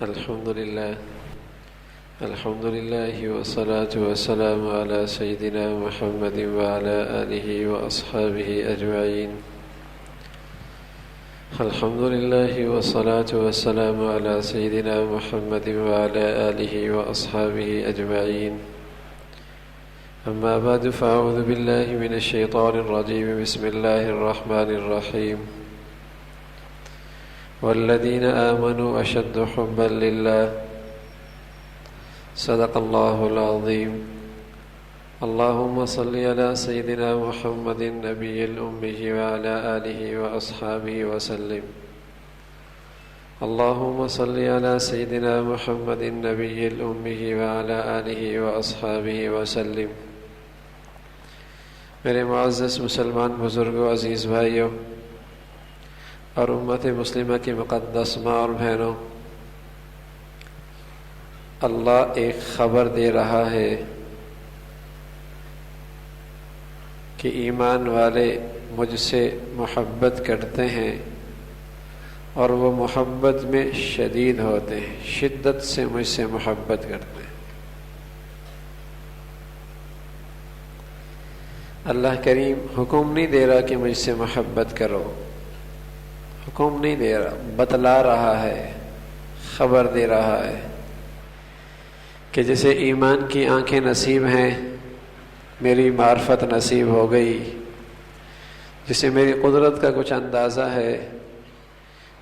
الحمد لله والصلاة والسلام على سيدنا محمد وعلى آله وأصحابه أجمعين. الحمد لله والصلاة والسلام على سيدنا محمد وعلى آله وأصحابه أجمعين. أما بعد فأعوذ بالله من الشيطان الرجيم. بسم الله الرحمن الرحيم. والذين آمنوا أشد حبا لله. صدق الله العظيم. اللهم صل على سيدنا محمد النبي الأمي وعلى آله وأصحابه وسلم. اللهم صل على سيدنا محمد النبي الأمي وعلى آله وأصحابه وسلم. میرے معزز مسلمان بزرگوں، عزیز بھائیوں اور امت مسلمہ کی مقدس ماں اور بہنوں، اللہ ایک خبر دے رہا ہے کہ ایمان والے مجھ سے محبت کرتے ہیں اور وہ محبت میں شدید ہوتے ہیں، شدت سے مجھ سے محبت کرتے ہیں۔ اللہ کریم حکم نہیں دے رہا کہ مجھ سے محبت کرو، حکم نہیں دے رہا، بتلا رہا ہے، خبر دے رہا ہے کہ جسے ایمان کی آنکھیں نصیب ہیں، میری معرفت نصیب ہو گئی، جسے میری قدرت کا کچھ اندازہ ہے،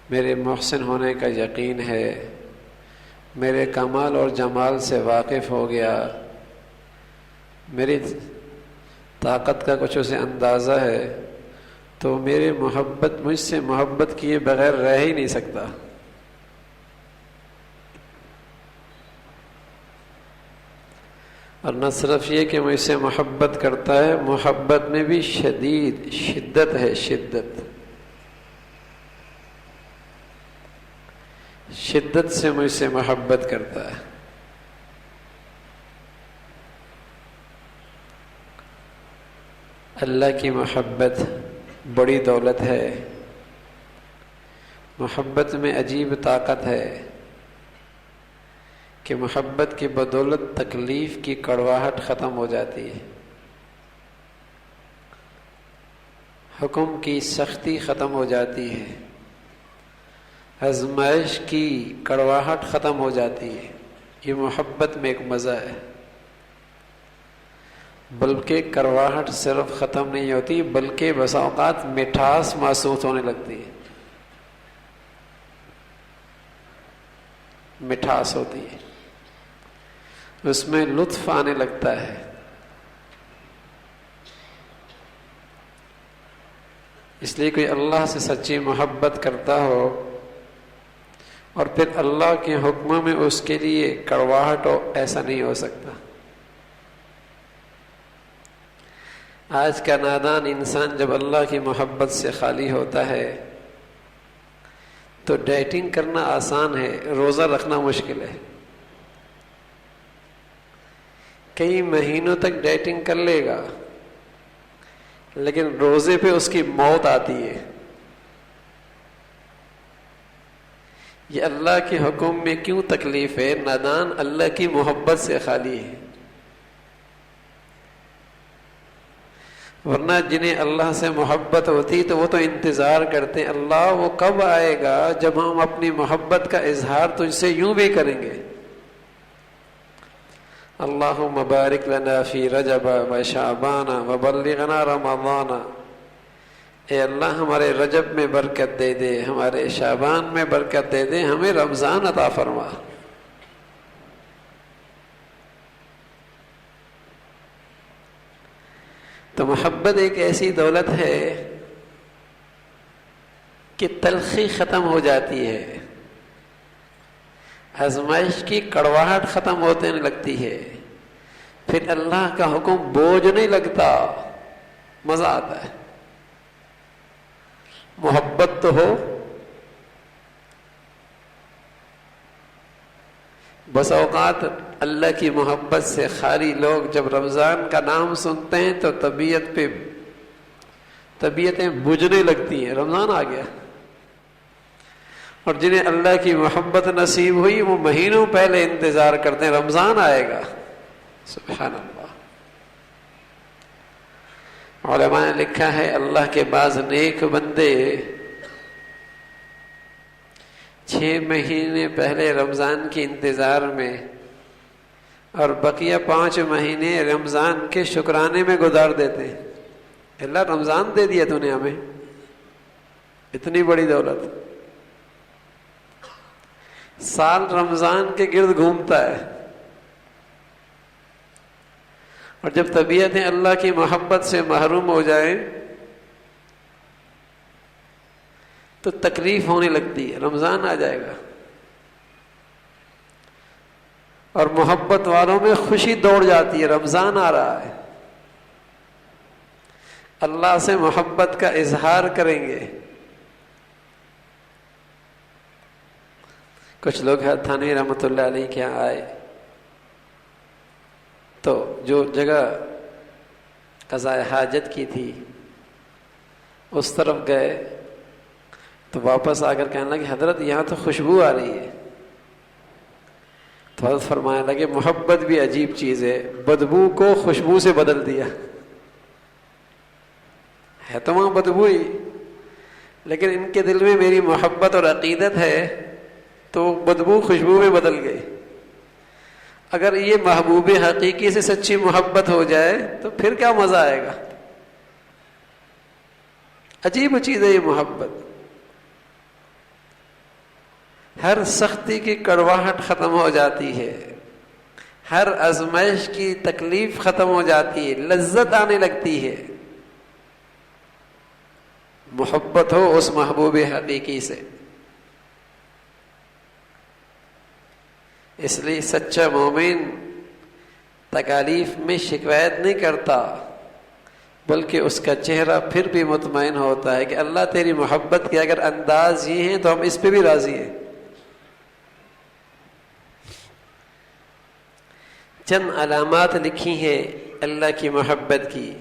میرے محسن ہونے کا یقین ہے، میرے کمال اور جمال سے واقف ہو گیا، میری طاقت کا کچھ اسے اندازہ ہے، تو میری محبت مجھ سے محبت کیے بغیر رہ ہی نہیں سکتا۔ اور نہ صرف یہ کہ مجھ سے محبت کرتا ہے، محبت میں بھی شدت ہے، شدت سے مجھ سے محبت کرتا ہے۔ اللہ کی محبت بڑی دولت ہے، محبت میں عجیب طاقت ہے کہ محبت کی بدولت تکلیف کی کڑواہٹ ختم ہو جاتی ہے، حکم کی سختی ختم ہو جاتی ہے، آزمائش کی کڑواہٹ ختم ہو جاتی ہے۔ یہ محبت میں ایک مزہ ہے، بلکہ کڑواہٹ صرف ختم نہیں ہوتی بلکہ بسا اوقات مٹھاس محسوس ہونے لگتی ہے، مٹھاس ہوتی ہے، اس میں لطف آنے لگتا ہے۔ اس لیے کوئی اللہ سے سچی محبت کرتا ہو اور پھر اللہ کے حکموں میں اس کے لیے کڑواہٹ ہو، ایسا نہیں ہو سکتا۔ آج کا نادان انسان جب اللہ کی محبت سے خالی ہوتا ہے تو ڈیٹنگ کرنا آسان ہے، روزہ رکھنا مشکل ہے۔ کئی مہینوں تک ڈیٹنگ کر لے گا لیکن روزے پہ اس کی موت آتی ہے۔ یہ اللہ کے حکم میں کیوں تکلیف ہے؟ نادان اللہ کی محبت سے خالی ہے، ورنہ جنہیں اللہ سے محبت ہوتی تو وہ تو انتظار کرتے ہیں، اللہ وہ کب آئے گا جب ہم اپنی محبت کا اظہار تجھ سے یوں بھی کریں گے۔ اللہم بارک لنا فی رجب و شعبان و بلغنا رمضان۔ اے اللہ ہمارے رجب میں برکت دے دے، ہمارے شعبان میں برکت دے دے، ہمیں رمضان عطا فرما۔ تو محبت ایک ایسی دولت ہے کہ تلخی ختم ہو جاتی ہے، آزمائش کی کڑواہٹ ختم ہونے لگتی ہے، پھر اللہ کا حکم بوجھ نہیں لگتا، مزہ آتا ہے۔ محبت تو ہو، بس اوقات اللہ کی محبت سے خالی لوگ جب رمضان کا نام سنتے ہیں تو طبیعتیں بجھنے لگتی ہیں، رمضان آ گیا، اور جنہیں اللہ کی محبت نصیب ہوئی وہ مہینوں پہلے انتظار کرتے ہیں رمضان آئے گا. سبحان اللہ. علماء نے لکھا ہے اللہ کے بعض نیک بندے 6 مہینے پہلے رمضان کے انتظار میں اور بقیہ 5 مہینے رمضان کے شکرانے میں گزار دیتے ہیں. اللہ رمضان دے دیا تو نے ہمیں, اتنی بڑی دولت. سال رمضان کے گرد گھومتا ہے, اور جب طبیعتیں اللہ کی محبت سے محروم ہو جائیں تو تکلیف ہونے لگتی ہے. رمضان آ جائے گا اور محبت والوں میں خوشی دوڑ جاتی ہے, رمضان آ رہا ہے, اللہ سے محبت کا اظہار کریں گے. کچھ لوگ تھانوی رحمۃ اللہ علیہ کے یہاں آئے تو جو جگہ قضاء حاجت کی تھی اس طرف گئے تو واپس آ کر کہنے لگے حضرت یہاں تو خوشبو آ رہی ہے. تو حضرت فرمانے لگے محبت بھی عجیب چیز ہے, بدبو کو خوشبو سے بدل دیا. ہے تو وہاں بدبو ہی, لیکن ان کے دل میں میری محبت اور عقیدت ہے تو بدبو خوشبو میں بدل گئی. اگر یہ محبوب حقیقی سے سچی محبت ہو جائے تو پھر کیا مزہ آئے گا. عجیب چیز ہے یہ محبت. ہر سختی کی کڑواہٹ ختم ہو جاتی ہے, ہر آزمائش کی تکلیف ختم ہو جاتی ہے, لذت آنے لگتی ہے. محبت ہو اس محبوب حقیقی سے. اس لیے سچا مومن تکالیف میں شکایت نہیں کرتا, بلکہ اس کا چہرہ پھر بھی مطمئن ہوتا ہے کہ اللہ تیری محبت کے اگر انداز یہ ہیں تو ہم اس پہ بھی راضی ہیں. چند علامات لکھی ہیں اللہ کی محبت کی,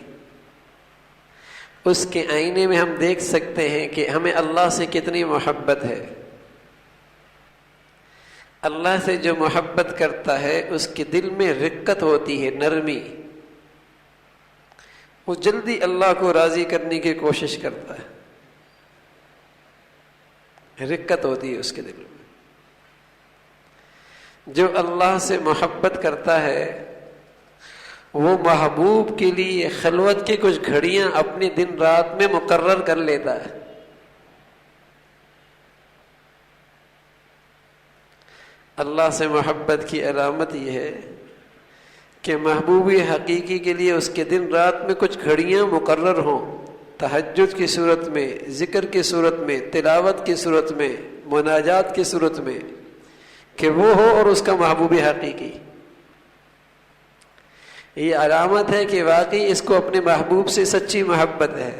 اس کے آئینے میں ہم دیکھ سکتے ہیں کہ ہمیں اللہ سے کتنی محبت ہے. اللہ سے جو محبت کرتا ہے اس کے دل میں رقت ہوتی ہے, نرمی. وہ جلدی اللہ کو راضی کرنے کی کوشش کرتا ہے, رقت ہوتی ہے اس کے دل میں. جو اللہ سے محبت کرتا ہے وہ محبوب کے لیے خلوت کی کچھ گھڑیاں اپنے دن رات میں مقرر کر لیتا ہے. اللہ سے محبت کی علامت یہ ہے کہ محبوبی حقیقی کے لیے اس کے دن رات میں کچھ گھڑیاں مقرر ہوں, تہجد کی صورت میں, ذکر کی صورت میں, تلاوت کی صورت میں, مناجات کی صورت میں, کہ وہ ہو اور اس کا محبوبی حقیقی. یہ علامت ہے کہ واقعی اس کو اپنے محبوب سے سچی محبت ہے.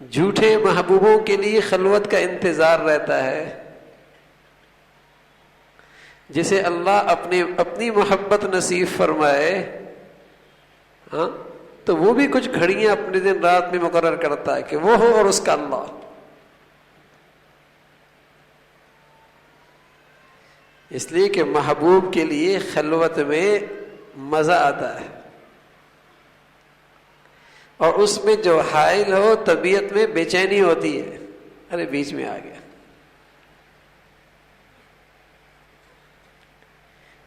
جھوٹے محبوبوں کے لیے خلوت کا انتظار رہتا ہے. جسے اللہ اپنی محبت نصیب فرمائے ہاں تو وہ بھی کچھ گھڑیاں اپنے دن رات میں مقرر کرتا ہے کہ وہ ہو اور اس کا اللہ. اس لیے کہ محبوب کے لیے خلوت میں مزہ آتا ہے, اور اس میں جو حائل ہو طبیعت میں بے چینی ہوتی ہے, ارے بیچ میں آ گیا.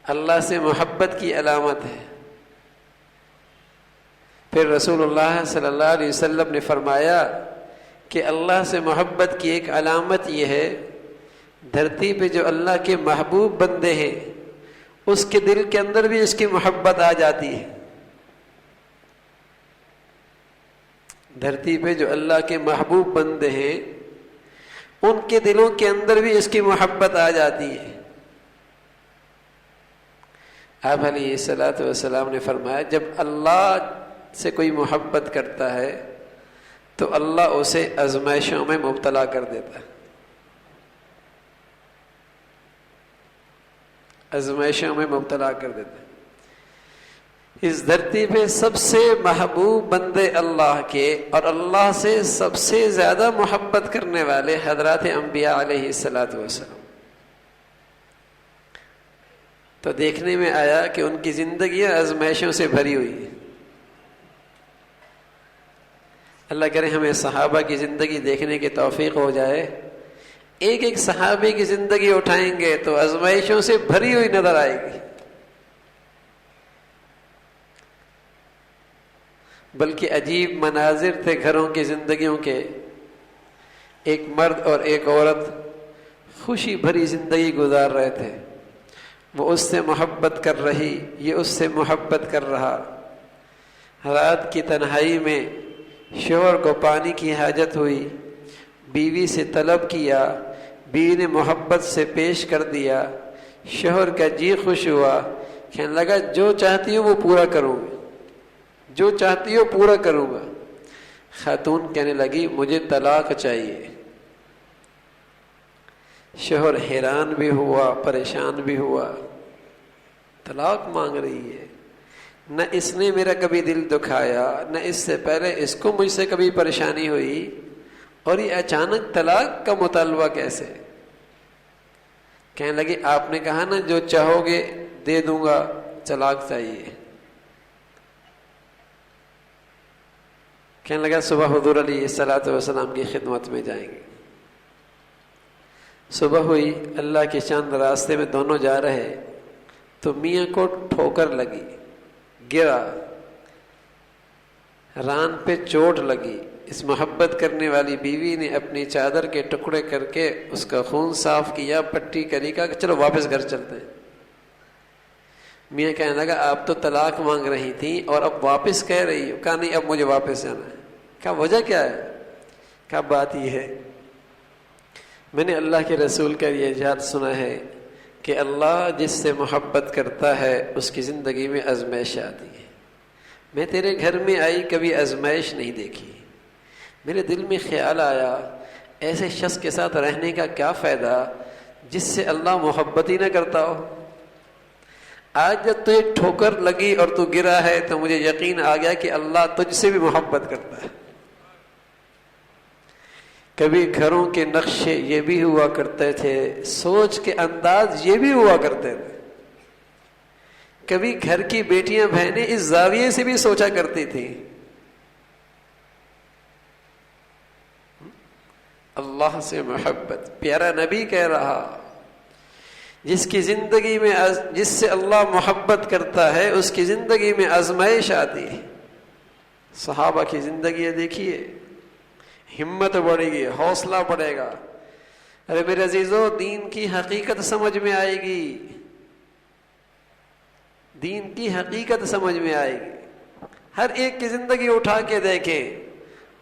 اللہ سے محبت کی علامت ہے. پھر رسول اللہ صلی اللہ علیہ وسلم نے فرمایا کہ اللہ سے محبت کی ایک علامت یہ ہے, دھرتی پہ جو اللہ کے محبوب بندے ہیں اس کے دل کے اندر بھی اس کی محبت آ جاتی ہے. دھرتی پہ جو اللہ کے محبوب بندے ہیں ان کے دلوں کے اندر بھی اس کی محبت آ جاتی ہے. آپ علیہ الصلوۃ والسلام نے فرمایا جب اللہ سے کوئی محبت کرتا ہے تو اللہ اسے آزمائشوں میں مبتلا کر دیتا ہے. آزمائشوں میں مبتلا کر دیتا ہے. اس دھرتی پہ سب سے محبوب بندے اللہ کے اور اللہ سے سب سے زیادہ محبت کرنے والے حضرات انبیاء علیہ الصلوۃ والسلام. تو دیکھنے میں آیا کہ ان کی زندگیاں آزمائشوں سے بھری ہوئی ہیں. اللہ کرے ہمیں صحابہ کی زندگی دیکھنے کی توفیق ہو جائے. ایک ایک صحابی کی زندگی اٹھائیں گے تو آزمائشوں سے بھری ہوئی نظر آئے گی. بلکہ عجیب مناظر تھے گھروں کی زندگیوں کے. ایک مرد اور ایک عورت خوشی بھری زندگی گزار رہے تھے. وہ اس سے محبت کر رہی, یہ اس سے محبت کر رہا. رات کی تنہائی میں شوہر کو پانی کی حاجت ہوئی, بیوی سے طلب کیا, بیوی نے محبت سے پیش کر دیا. شوہر کا جی خوش ہوا, کہنے لگا جو چاہتی ہوں وہ پورا کروں گا, جو چاہتی ہو پورا کروں گا. خاتون کہنے لگی مجھے طلاق چاہیے. شوہر حیران بھی ہوا, پریشان بھی ہوا. طلاق مانگ رہی ہے, نہ اس نے میرا کبھی دل دکھایا, نہ اس سے پہلے اس کو مجھ سے کبھی پریشانی ہوئی, اور یہ اچانک طلاق کا مطالبہ کیسے؟ کہنے لگی آپ نے کہا نا جو چاہو گے دے دوں گا, طلاق چاہیے. کہنے لگا صبح حضور علیہ الصلوۃ والسلام کی خدمت میں جائیں گے. صبح ہوئی, اللہ کے چاند راستے میں دونوں جا رہے تو میاں کو ٹھوکر لگی, گرا, ران پہ چوٹ لگی. اس محبت کرنے والی بیوی نے اپنی چادر کے ٹکڑے کر کے اس کا خون صاف کیا, پٹی کری, کہا کہ چلو واپس گھر چلتے ہیں. میاں کہنے لگا آپ تو طلاق مانگ رہی تھیں اور اب واپس کہہ رہی ہو. کہا نہیں اب مجھے واپس جانا ہے. کہا وجہ کیا ہے؟ کہا بات یہ ہے میں نے اللہ کے رسول کا یہ ارشاد سنا ہے کہ اللہ جس سے محبت کرتا ہے اس کی زندگی میں آزمائش آتی ہے. میں تیرے گھر میں آئی کبھی آزمائش نہیں دیکھی. میرے دل میں خیال آیا ایسے شخص کے ساتھ رہنے کا کیا فائدہ جس سے اللہ محبت ہی نہ کرتا ہو. آج جب تجھے ٹھوکر لگی اور تو گرا ہے تو مجھے یقین آ گیا کہ اللہ تجھ سے بھی محبت کرتا ہے. کبھی گھروں کے نقشے یہ بھی ہوا کرتے تھے, سوچ کے انداز یہ بھی ہوا کرتے تھے. کبھی گھر کی بیٹیاں بہنیں اس زاویے سے بھی سوچا کرتی تھیں. اللہ سے محبت, پیارا نبی کہہ رہا جس کی زندگی میں جس سے اللہ محبت کرتا ہے اس کی زندگی میں آزمائش آتی ہے. صحابہ کی زندگی دیکھیے, ہمت بڑھے گی, حوصلہ بڑھے گا. ارے میرے عزیزو, دین کی حقیقت سمجھ میں آئے گی, دین کی حقیقت سمجھ میں آئے گی. ہر ایک کی زندگی اٹھا کے دیکھیں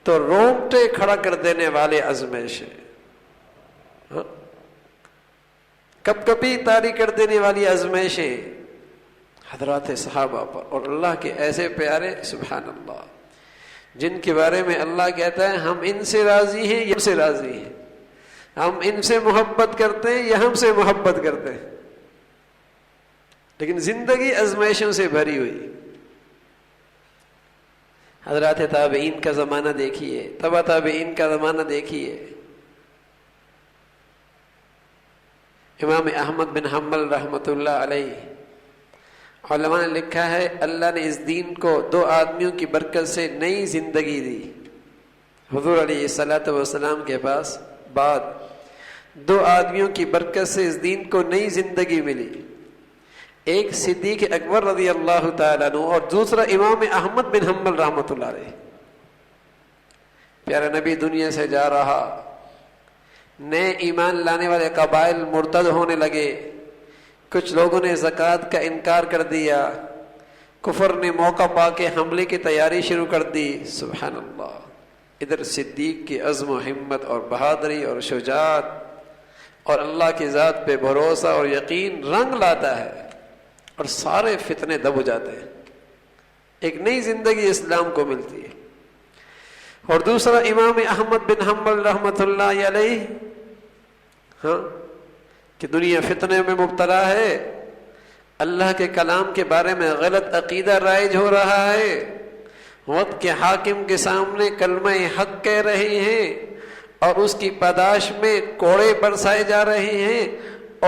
تو رونگٹے کھڑا کر دینے والے آزمائش ہے, کپ کپی طاری کر دینے والی آزمائشیں حضرات صحابہ پر. اور اللہ کے ایسے پیارے سبحان اللہ جن کے بارے میں اللہ کہتا ہے ہم ان سے راضی ہیں, یہ ہم سے راضی ہیں, ہم ان سے محبت کرتے ہیں, یہ ہم سے محبت کرتے ہیں. لیکن زندگی آزمائشوں سے بھری ہوئی. حضرات تابعین کا زمانہ دیکھیے, تبع تابعین کا زمانہ دیکھیے. امام احمد بن حنبل رحمۃ اللہ علیہ, علماء نے لکھا ہے اللہ نے اس دین کو دو آدمیوں کی برکت سے نئی زندگی دی. حضور علیہ الصلوۃ والسلام کے پاس بعد دو آدمیوں کی برکت سے اس دین کو نئی زندگی ملی. ایک صدیق اکبر رضی اللہ تعالیٰ عنہ اور دوسرا امام احمد بن حنبل رحمۃ اللہ علیہ. پیارا نبی دنیا سے جا رہا, نئے ایمان لانے والے قبائل مرتد ہونے لگے. کچھ لوگوں نے زکوٰۃ کا انکار کر دیا, کفر نے موقع پا کے حملے کی تیاری شروع کر دی. سبحان اللہ. ادھر صدیق کی عزم و ہمت اور بہادری اور شجاعت اور اللہ کی ذات پہ بھروسہ اور یقین رنگ لاتا ہے اور سارے فتنے دب ہو جاتے ہیں. ایک نئی زندگی اسلام کو ملتی ہے. اور دوسرا امام احمد بن حنبل رحمۃ اللہ علیہ, کہ دنیا فتنے میں مبتلا ہے, اللہ کے کلام کے بارے میں غلط عقیدہ رائج ہو رہا ہے، وقت کے حاکم کے سامنے کلمہ حق کہہ رہے ہیں اور اس کی پاداش میں کوڑے برسائے جا رہے ہیں،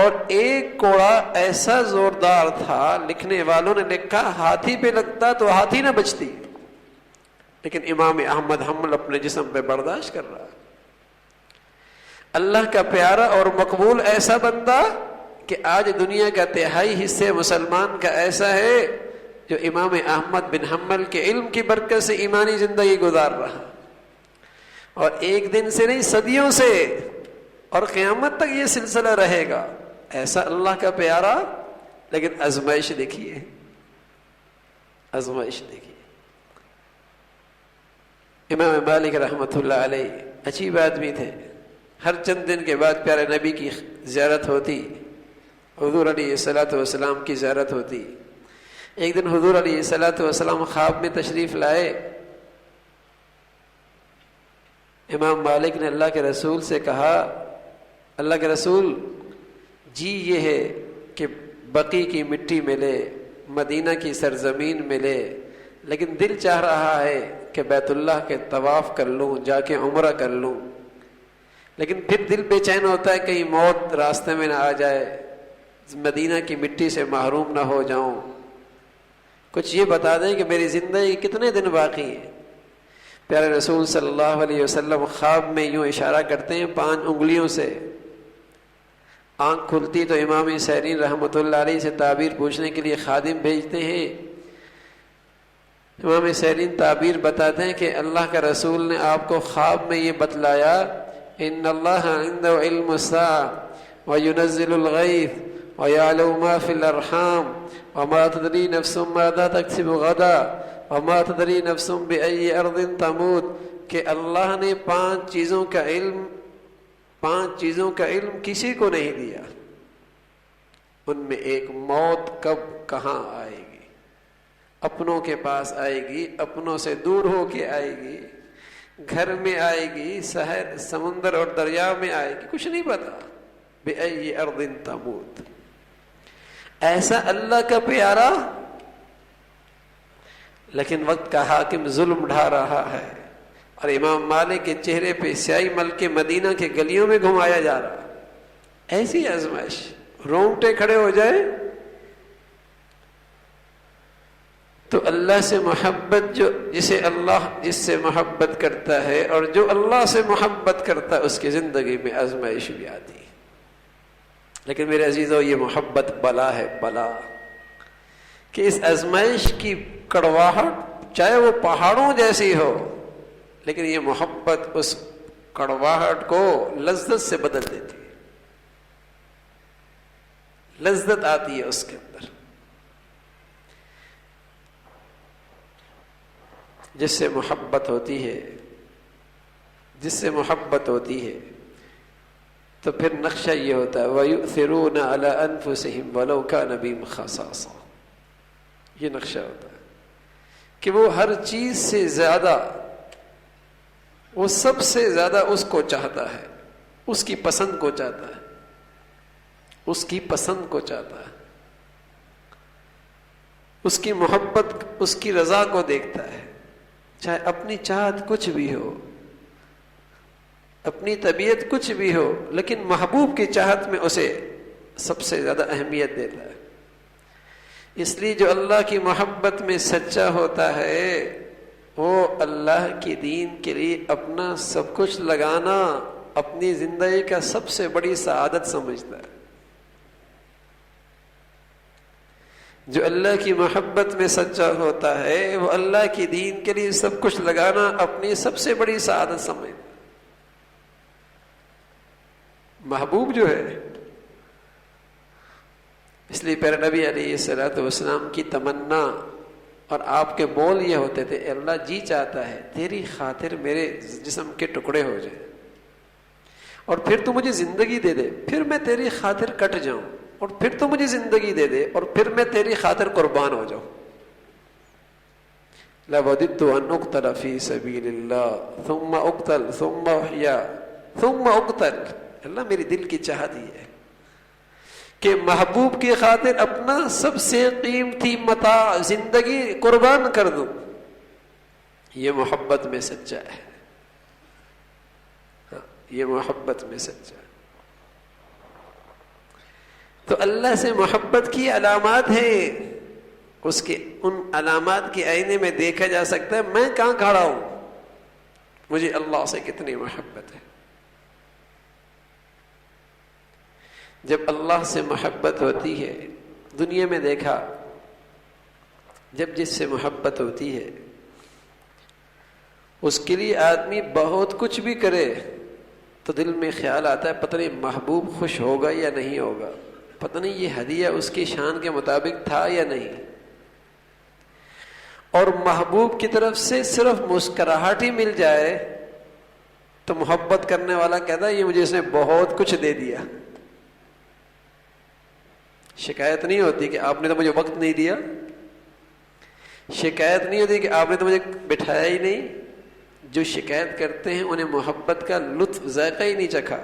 اور ایک کوڑا ایسا زوردار تھا، لکھنے والوں نے لکھا ہاتھی پہ لگتا تو ہاتھی نہ بچتی، لیکن امام احمد حمل اپنے جسم پہ برداشت کر رہا۔ اللہ کا پیارا اور مقبول ایسا بندہ کہ آج دنیا کا تہائی حصے مسلمان کا ایسا ہے جو امام احمد بن حنبل کے علم کی برکت سے ایمانی زندگی گزار رہا، اور ایک دن سے نہیں، صدیوں سے اور قیامت تک یہ سلسلہ رہے گا۔ ایسا اللہ کا پیارا، لیکن آزمائش دیکھیے، آزمائش دیکھیے۔ امام مالک رحمۃ اللہ علیہ عجیب آدمی تھے، ہر چند دن کے بعد پیارے نبی کی زیارت ہوتی، حضور علیہ الصلوۃ والسلام کی زیارت ہوتی۔ ایک دن حضور علیہ الصلوۃ والسلام خواب میں تشریف لائے، امام مالک نے اللہ کے رسول سے کہا، اللہ کے رسول جی یہ ہے کہ بقی کی مٹی ملے، مدینہ کی سرزمین ملے، لیکن دل چاہ رہا ہے کہ بیت اللہ کے طواف کر لوں، جا کے عمرہ کر لوں، لیکن پھر دل بے چین ہوتا ہے کہیں موت راستے میں نہ آ جائے، مدینہ کی مٹی سے محروم نہ ہو جاؤں، کچھ یہ بتا دیں کہ میری زندگی کتنے دن باقی ہے۔ پیارے رسول صلی اللہ علیہ وسلم خواب میں یوں اشارہ کرتے ہیں 5 انگلیوں سے، آنکھ کھلتی تو امام سیرین رحمۃ اللہ علیہ سے تعبیر پوچھنے کے لیے خادم بھیجتے ہیں، امام سیرین تعبیر بتاتے ہیں کہ اللہ کا رسول نے آپ کو خواب میں یہ بتلایا، ان اللہ عنده علم الساعة وينزل الغیث ويعلم ما في الارحام وما تدری نفس ماذا تکسب غدا وما تدری نفس بأي ارض تموت، کہ اللہ نے 5 چیزوں کا علم کسی کو نہیں دیا، ان میں ایک موت کب کہاں آئے گی، اپنوں کے پاس آئے گی، اپنوں سے دور ہو کے آئے گی، گھر میں آئے گی، شہر سمندر اور دریا میں آئے گی، کچھ نہیں پتا، بأي ارض تموت۔ ایسا اللہ کا پیارا، لیکن وقت کا حاکم ظلم ڈھا رہا ہے، اور امام مالک کے چہرے پہ سیاہی مل کے مدینہ کے گلیوں میں گھمایا جا رہا۔ ایسی آزمائش، رونگٹے کھڑے ہو جائے تو اللہ سے محبت، جس سے محبت کرتا ہے اور جو اللہ سے محبت کرتا ہے اس کی زندگی میں آزمائش بھی آتی ہے۔ لیکن میرے عزیزو، یہ محبت بلا ہے، بلا، کہ اس آزمائش کی کڑواہٹ چاہے وہ پہاڑوں جیسی ہو، لیکن یہ محبت اس کڑواہٹ کو لذت سے بدل دیتی ہے، لذت آتی ہے اس کے اندر۔ جس سے محبت ہوتی ہے، جس سے محبت ہوتی ہے تو پھر نقشہ یہ ہوتا ہے وَيُؤْثِرُونَ عَلَىٰ أَنفُسِهِمْ وَلَوْ كَانَ بِهِمْ خَصَاصَةٌ، یہ نقشہ ہوتا ہے کہ وہ ہر چیز سے زیادہ، وہ سب سے زیادہ اس کو چاہتا ہے، اس کی پسند کو چاہتا ہے، اس کی پسند کو چاہتا ہے، اس کی محبت، اس کی رضا کو دیکھتا ہے، چاہے اپنی چاہت کچھ بھی ہو، اپنی طبیعت کچھ بھی ہو، لیکن محبوب کی چاہت میں اسے سب سے زیادہ اہمیت دیتا ہے۔ اس لیے جو اللہ کی محبت میں سچا ہوتا ہے وہ اللہ کی دین کے لیے اپنا سب کچھ لگانا اپنی زندگی کا سب سے بڑی سعادت سمجھتا ہے۔ جو اللہ کی محبت میں سچا ہوتا ہے وہ اللہ کی دین کے لیے سب کچھ لگانا اپنی سب سے بڑی سعادت سمجھتا ہے۔ محبوب جو ہے، اس لیے پیارے نبی علیہ الصلوۃ والسلام کی تمنا اور آپ کے بول یہ ہوتے تھے، اللہ جی چاہتا ہے تیری خاطر میرے جسم کے ٹکڑے ہو جائیں، اور پھر تو مجھے زندگی دے دے، پھر میں تیری خاطر کٹ جاؤں، اور پھر تو مجھے زندگی دے دے، اور پھر میں تیری خاطر قربان ہو جاؤں۔ لَوَدِدتُّ أَنْ أُقْتَلَ فِي سَبِيلِ اللَّهِ ثُمَّ أُقْتَلْ ثُمَّ أُحْيَا ثُمَّ أُقْتَلْ۔ اللہ میری دل کی چاہت یہ ہے کہ محبوب کی خاطر اپنا سب سے قیمتی متاع زندگی قربان کر دوں. یہ محبت میں سچا ہے. یہ محبت میں سچا ہے. تو اللہ سے محبت کی علامات ہیں. اس کے ان علامات کے آئینے میں دیکھا جا سکتا ہے میں کہاں کھڑا ہوں, مجھے اللہ سے کتنی محبت ہے. جب اللہ سے محبت ہوتی ہے, دنیا میں دیکھا جب جس سے محبت ہوتی ہے اس کے لیے آدمی بہت کچھ بھی کرے تو دل میں خیال آتا ہے پتہ نہیں محبوب خوش ہوگا یا نہیں ہوگا, پتہ نہیں یہ ہدیہ اس کی شان کے مطابق تھا یا نہیں. اور محبوب کی طرف سے صرف مسکراہٹ ہی مل جائے تو محبت کرنے والا کہتا ہے یہ مجھے اس نے بہت کچھ دے دیا. شکایت نہیں ہوتی کہ آپ نے تو مجھے وقت نہیں دیا, شکایت نہیں ہوتی کہ آپ نے تو مجھے بٹھایا ہی نہیں. جو شکایت کرتے ہیں انہیں محبت کا لطف ذائقہ ہی نہیں چکھا.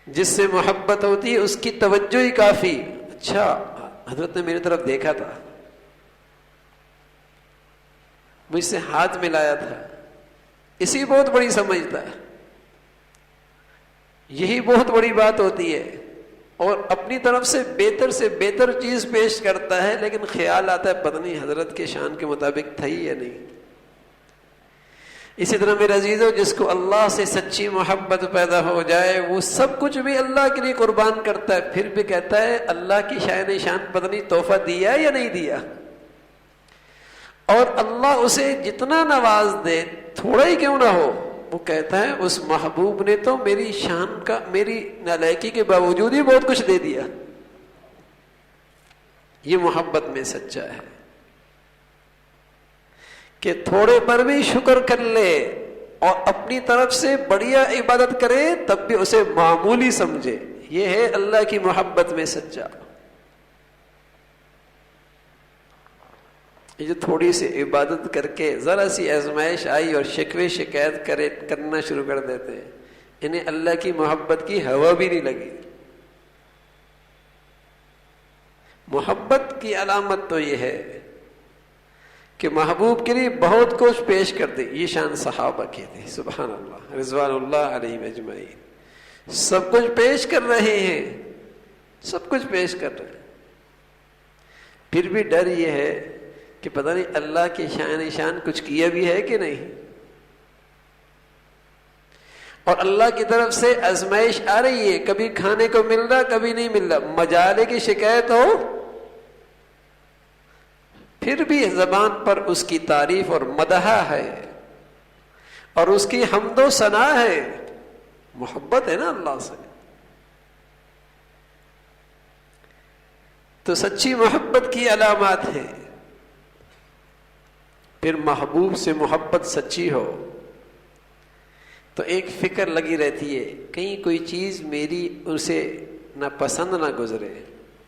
جس سے محبت ہوتی ہے اس کی توجہ ہی کافی. اچھا حضرت نے میری طرف دیکھا تھا, مجھ سے ہاتھ ملایا تھا, اسی بہت بڑی سمجھتا ہے. یہی بہت بڑی بات ہوتی ہے. اور اپنی طرف سے بہتر چیز پیش کرتا ہے لیکن خیال آتا ہے پتہ نہیں حضرت کے شان کے مطابق تھا ہی یا نہیں. اسی طرح میرے عزیزو, جس کو اللہ سے سچی محبت پیدا ہو جائے وہ سب کچھ بھی اللہ کے لیے قربان کرتا ہے, پھر بھی کہتا ہے اللہ کی شان پتہ نہیں تحفہ دیا یا نہیں دیا. اور اللہ اسے جتنا نواز دے تھوڑا ہی کیوں نہ ہو, وہ کہتا ہے اس محبوب نے تو میری شان کا, میری نالائکی کے باوجود ہی بہت کچھ دے دیا. یہ محبت میں سچا ہے کہ تھوڑے پر بھی شکر کر لے اور اپنی طرف سے بڑھیا عبادت کرے تب بھی اسے معمولی سمجھے. یہ ہے اللہ کی محبت میں سچا. یہ جو تھوڑی سی عبادت کر کے ذرا سی آزمائش آئی اور شکوے شکایت کرنا شروع کر دیتے ہیں, انہیں اللہ کی محبت کی ہوا بھی نہیں لگی. محبت کی علامت تو یہ ہے کہ محبوب کے لیے بہت کچھ پیش کر دے. یہ شان صحابہ کی تھی, سبحان اللہ رضوان اللہ علیہم اجمعین. سب کچھ پیش کر رہے ہیں, سب کچھ پیش کر رہے ہیں, پھر بھی ڈر یہ ہے کہ پتہ نہیں اللہ کی شان کچھ کیا بھی ہے کہ نہیں. اور اللہ کی طرف سے آزمائش آ رہی ہے, کبھی کھانے کو مل رہا کبھی نہیں مل رہا, مجالے کی شکایت ہو پھر بھی زبان پر اس کی تعریف اور مدح ہے اور اس کی حمد و ثنا ہے. محبت ہے نا اللہ سے. تو سچی محبت کی علامات ہیں. پھر محبوب سے محبت سچی ہو تو ایک فکر لگی رہتی ہے کہیں کوئی چیز میری اسے نہ پسند نہ گزرے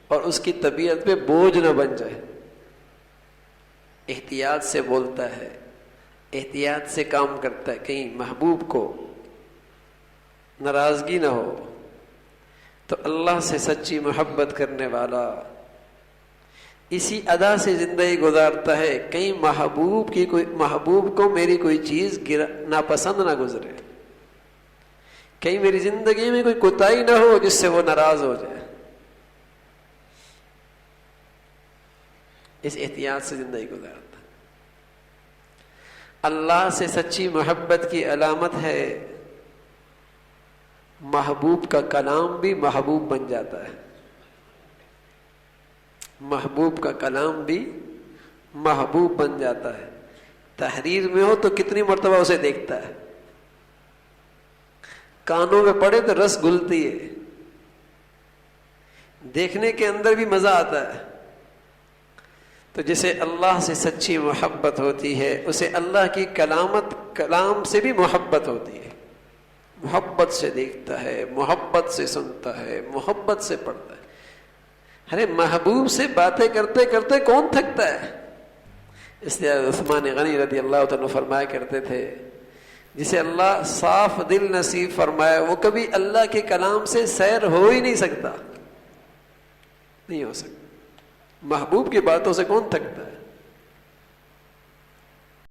اور اس کی طبیعت پہ بوجھ نہ بن جائے. احتیاط سے بولتا ہے, احتیاط سے کام کرتا ہے, کہیں محبوب کو ناراضگی نہ ہو. تو اللہ سے سچی محبت کرنے والا اسی ادا سے زندگی گزارتا ہے, کہیں محبوب کو میری کوئی چیز ناپسند نہ گزرے, کہیں میری زندگی میں کوئی کوتاہی نہ ہو جس سے وہ ناراض ہو جائے. اس احتیاط سے زندگی گزارتا. اللہ سے سچی محبت کی علامت ہے محبوب کا کلام بھی محبوب بن جاتا ہے. محبوب کا کلام بھی محبوب بن جاتا ہے. تحریر میں ہو تو کتنی مرتبہ اسے دیکھتا ہے, کانوں میں پڑے تو رس گھلتی ہے, دیکھنے کے اندر بھی مزہ آتا ہے. تو جسے اللہ سے سچی محبت ہوتی ہے اسے اللہ کی کلام سے بھی محبت ہوتی ہے. محبت سے دیکھتا ہے, محبت سے سنتا ہے, محبت سے پڑھتا ہے. ارے محبوب سے باتیں کرتے کرتے کون تھکتا ہے. اس لیے عثمان غنی رضی اللہ عنہ فرمایا کرتے تھے جسے اللہ صاف دل نصیب فرمائے وہ کبھی اللہ کے کلام سے سیر ہو ہی نہیں سکتا، نہیں ہو سکتا۔ محبوب کی باتوں سے کون تھکتا ہے؟